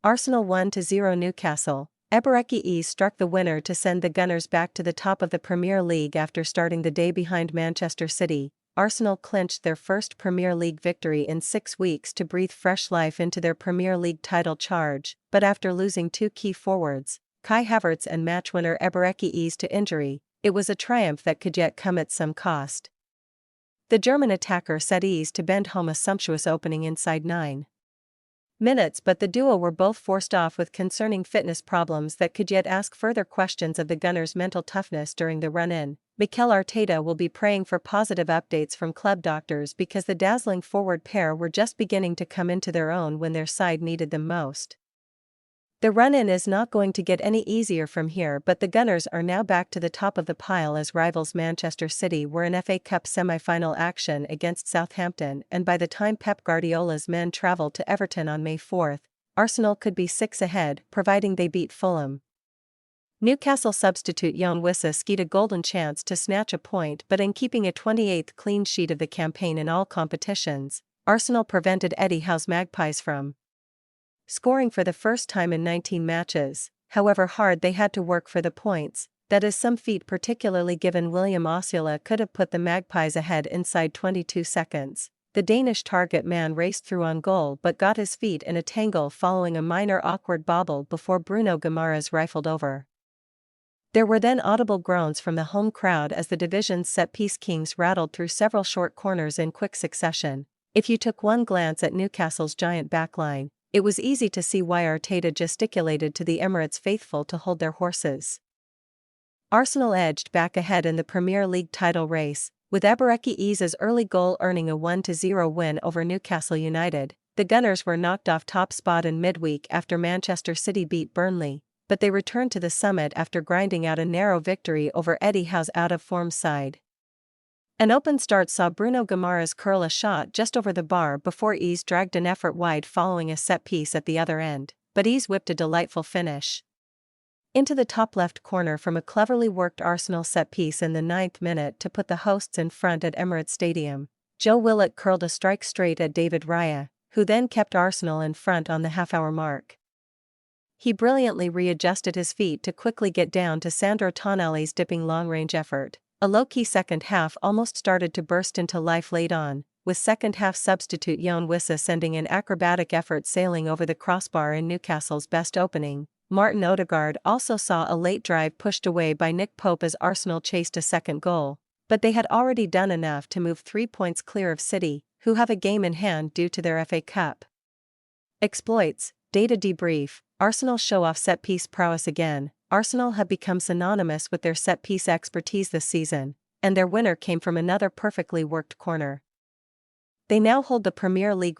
Arsenal 1-0 Newcastle. Eberechi struck the winner to send the Gunners back to the top of the Premier League after starting the day behind Manchester City. Arsenal clinched their first Premier League victory in 6 weeks to breathe fresh life into their Premier League title charge, but after losing 2 key forwards, Kai Havertz and match winner Eberechi to injury, it was a triumph that could yet come at some cost. The German attacker set ease to bend home a sumptuous opening inside 9 minutes, but the duo were both forced off with concerning fitness problems that could yet ask further questions of the Gunners' mental toughness during the run-in. Mikel Arteta will be praying for positive updates from club doctors because the dazzling forward pair were just beginning to come into their own when their side needed them most. The run-in is not going to get any easier from here, but the Gunners are now back to the top of the pile as rivals Manchester City were in FA Cup semi-final action against Southampton, and by the time Pep Guardiola's men travel to Everton on May 4, Arsenal could be 6 ahead, providing they beat Fulham. Newcastle substitute Jan Wissa skied a golden chance to snatch a point, but in keeping a 28th clean sheet of the campaign in all competitions, Arsenal prevented Eddie Howe's Magpies from scoring for the first time in 19 matches, however hard they had to work for the points. That is some feat, particularly given William Osula could have put the Magpies ahead inside 22 seconds. The Danish target man raced through on goal but got his feet in a tangle following a minor awkward bobble before Bruno Guimaraes rifled over. There were then audible groans from the home crowd as the division's set-piece kings rattled through several short corners in quick succession. If you took one glance at Newcastle's giant backline, it was easy to see why Arteta gesticulated to the Emirates faithful to hold their horses. Arsenal edged back ahead in the Premier League title race, with Eberechi's early goal earning a 1-0 win over Newcastle United. The Gunners were knocked off top spot in midweek after Manchester City beat Burnley, but they returned to the summit after grinding out a narrow victory over Eddie Howe's out-of-form side. An open start saw Bruno Guimaraes curl a shot just over the bar before Ease dragged an effort wide following a set-piece at the other end, but Ease whipped a delightful finish into the top left corner from a cleverly worked Arsenal set-piece in the 9th minute to put the hosts in front at Emirates Stadium. Willock curled a strike straight at David Raya, who then kept Arsenal in front on the half-hour mark. He brilliantly readjusted his feet to quickly get down to Sandro Tonali's dipping long-range effort. A low-key second half almost started to burst into life late on, with second-half substitute Jan Wissa sending an acrobatic effort sailing over the crossbar in Newcastle's best opening. Martin Odegaard also saw a late drive pushed away by Nick Pope as Arsenal chased a second goal, but they had already done enough to move 3 points clear of City, who have a game in hand due to their FA Cup exploits. Data debrief: Arsenal show off set-piece prowess again. Arsenal have become synonymous with their set-piece expertise this season, and their winner came from another perfectly worked corner. They now hold the Premier League record